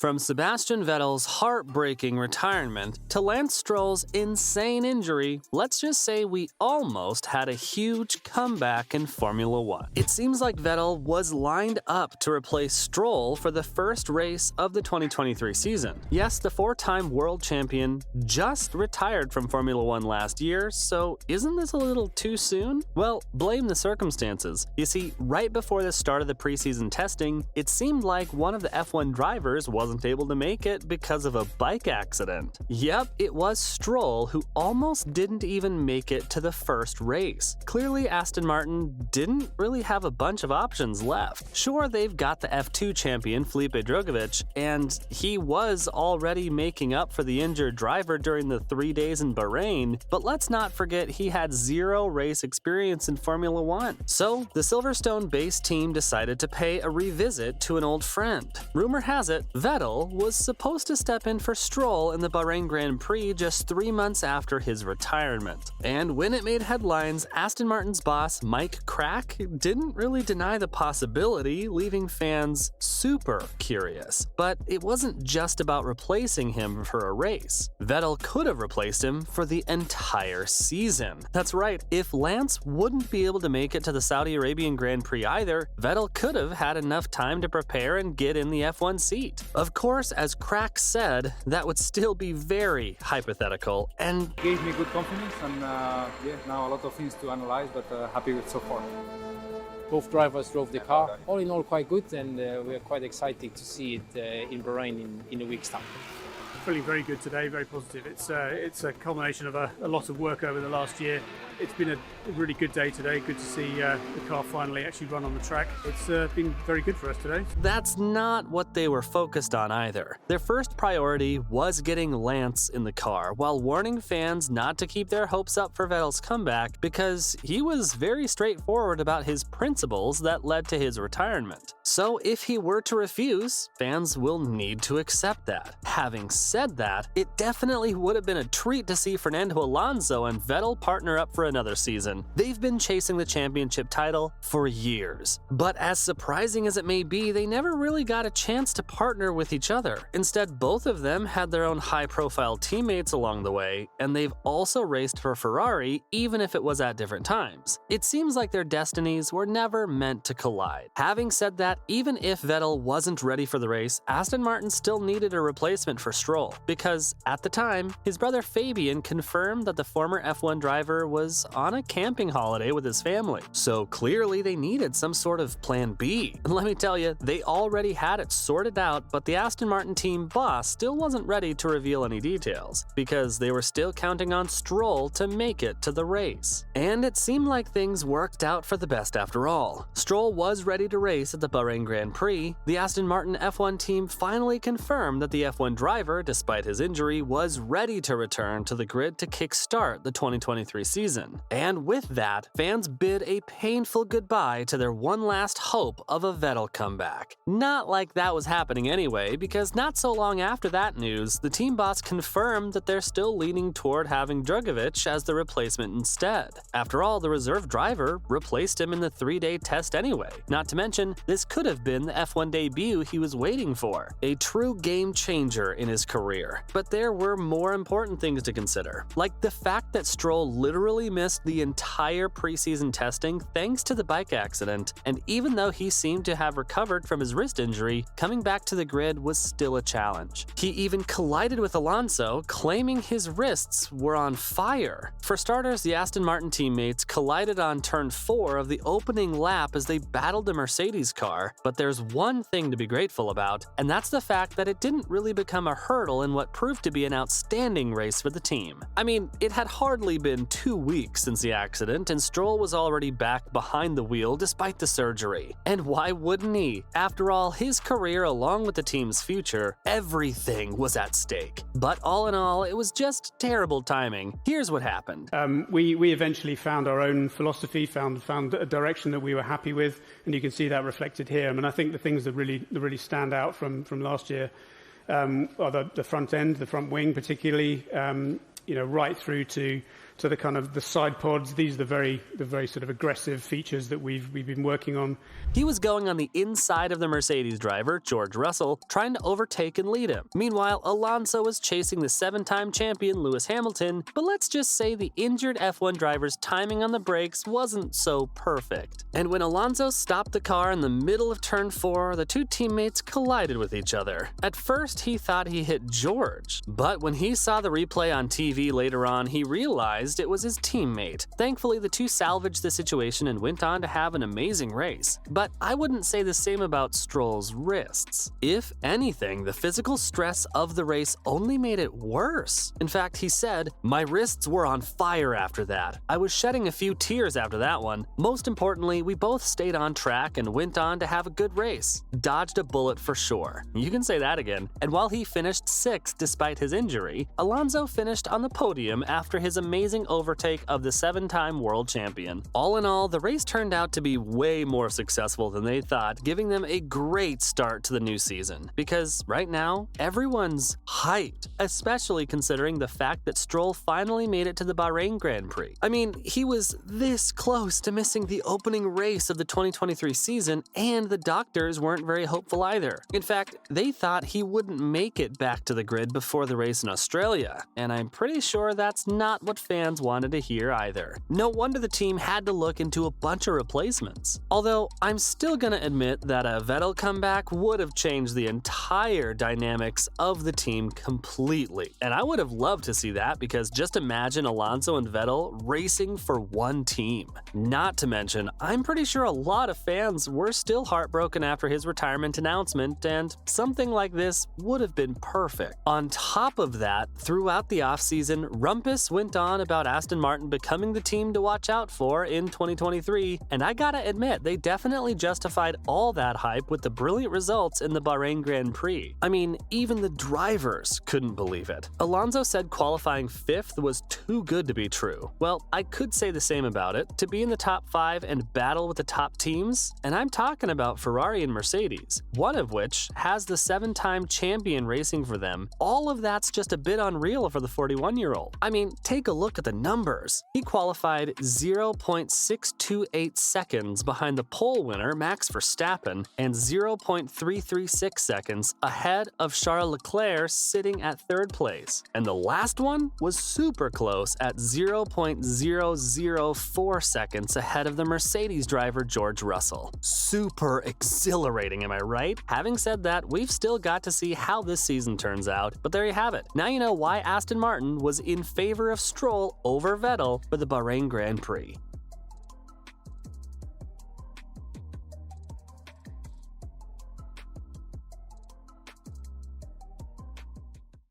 From Sebastian Vettel's heartbreaking retirement to Lance Stroll's insane injury, let's just say we almost had a huge comeback in Formula One. It seems like Vettel was lined up to replace Stroll for the first race of the 2023 season. Yes, the four-time world champion just retired from Formula One last year, so isn't this a little too soon? Well, blame the circumstances. You see, right before the start of the preseason testing, it seemed like one of the F1 drivers wasn't able to make it because of a bike accident. Yep, it was Stroll who almost didn't even make it to the first race. Clearly, Aston Martin didn't really have a bunch of options left. Sure, they've got the F2 champion Felipe Drugovich, and he was already making up for the injured driver during the 3 days in Bahrain, but let's not forget he had zero race experience in Formula One. So, the Silverstone-based team decided to pay a revisit to an old friend. Rumor has it, Vettel was supposed to step in for Stroll in the Bahrain Grand Prix just 3 months after his retirement. And when it made headlines, Aston Martin's boss, Mike Crack, didn't really deny the possibility, leaving fans super curious. But it wasn't just about replacing him for a race. Vettel could have replaced him for the entire season. That's right, if Lance wouldn't be able to make it to the Saudi Arabian Grand Prix either, Vettel could have had enough time to prepare and get in the F1 seat. Of course, as Crack said, that would still be very hypothetical and gave me good confidence and now a lot of things to analyze, but happy with so far. Both drivers drove the car, all in all quite good, and we are quite excited to see it in Bahrain in a week's time. Feeling very good today, very positive. It's a culmination of a lot of work over the last year. It's been a really good day today. Good to see the car finally actually run on the track. It's been very good for us today. That's not what they were focused on either. Their first priority was getting Lance in the car, while warning fans not to keep their hopes up for Vettel's comeback because he was very straightforward about his principles that led to his retirement. So if he were to refuse, fans will need to accept that. Having said that, it definitely would have been a treat to see Fernando Alonso and Vettel partner up for another season. They've been chasing the championship title for years. But as surprising as it may be, they never really got a chance to partner with each other. Instead, both of them had their own high-profile teammates along the way, and they've also raced for Ferrari, even if it was at different times. It seems like their destinies were never meant to collide. Having said that, even if Vettel wasn't ready for the race, Aston Martin still needed a replacement for Stroll, because at the time, his brother Fabian confirmed that the former F1 driver was on a camping holiday with his family. So clearly they needed some sort of plan B. And let me tell you, they already had it sorted out, but the Aston Martin team boss still wasn't ready to reveal any details, because they were still counting on Stroll to make it to the race. And it seemed like things worked out for the best after all. Stroll was ready to race at the Bahrain Grand Prix. The Aston Martin F1 team finally confirmed that the F1 driver, despite his injury, was ready to return to the grid to kickstart the 2023 season. And with that, fans bid a painful goodbye to their one last hope of a Vettel comeback. Not like that was happening anyway, because not so long after that news, the team boss confirmed that they're still leaning toward having Drugovich as the replacement instead. After all, the reserve driver replaced him in the 3-day test anyway. Not to mention, this could have been the F1 debut he was waiting for. A true game changer in his career. But there were more important things to consider, like the fact that Stroll literally missed the entire preseason testing thanks to the bike accident, and even though he seemed to have recovered from his wrist injury, coming back to the grid was still a challenge. He even collided with Alonso, claiming his wrists were on fire. For starters, the Aston Martin teammates collided on turn 4 of the opening lap as they battled the Mercedes car, but there's one thing to be grateful about, and that's the fact that it didn't really become a hurdle in what proved to be an outstanding race for the team. I mean, it had hardly been 2 weeks since the accident, and Stroll was already back behind the wheel despite the surgery. And why wouldn't he? After all, his career along with the team's future, everything was at stake. But all in all, it was just terrible timing. Here's what happened. We eventually found our own philosophy, found a direction that we were happy with, and you can see that reflected here. I mean, I think the things that really stand out from last year are the front end, the front wing particularly, right through to to the kind of the side pods. These are the very sort of aggressive features that we've been working on. He was going on the inside of the Mercedes driver, George Russell, trying to overtake and lead him. Meanwhile, Alonso was chasing the 7-time champion Lewis Hamilton, but let's just say the injured F1 driver's timing on the brakes wasn't so perfect. And when Alonso stopped the car in the middle of turn 4, the two teammates collided with each other. At first, he thought he hit George, but when he saw the replay on TV later on, he realized it was his teammate. Thankfully, the two salvaged the situation and went on to have an amazing race. But I wouldn't say the same about Stroll's wrists. If anything, the physical stress of the race only made it worse. In fact, he said, "My wrists were on fire after that. I was shedding a few tears after that one. Most importantly, we both stayed on track and went on to have a good race. Dodged a bullet for sure." You can say that again. And while he finished 6th despite his injury, Alonso finished on the podium after his amazing overtake of the 7-time world champion. All in all, the race turned out to be way more successful than they thought, giving them a great start to the new season. Because right now, everyone's hyped, especially considering the fact that Stroll finally made it to the Bahrain Grand Prix. I mean, he was this close to missing the opening race of the 2023 season, and the doctors weren't very hopeful either. In fact, they thought he wouldn't make it back to the grid before the race in Australia, and I'm pretty sure that's not what fans wanted to hear either. No wonder the team had to look into a bunch of replacements. Although, I'm still gonna admit that a Vettel comeback would have changed the entire dynamics of the team completely. And I would have loved to see that, because just imagine Alonso and Vettel racing for one team. Not to mention, I'm pretty sure a lot of fans were still heartbroken after his retirement announcement, and something like this would have been perfect. On top of that, throughout the offseason, Rumpus went on about Aston Martin becoming the team to watch out for in 2023, and I gotta admit, they definitely justified all that hype with the brilliant results in the Bahrain Grand Prix. I mean, even the drivers couldn't believe it. Alonso said qualifying 5th was too good to be true. Well, I could say the same about it. To be in the top 5 and battle with the top teams, and I'm talking about Ferrari and Mercedes, one of which has the 7-time champion racing for them, all of that's just a bit unreal for the 41-year-old. I mean, take a look at the numbers. He qualified 0.628 seconds behind the pole winner, Max Verstappen, and 0.336 seconds ahead of Charles Leclerc, sitting at 3rd place. And the last one was super close at 0.004 seconds ahead of the Mercedes driver George Russell. Super exhilarating, am I right? Having said that, we've still got to see how this season turns out, but there you have it. Now you know why Aston Martin was in favor of Stroll over Vettel for the Bahrain Grand Prix.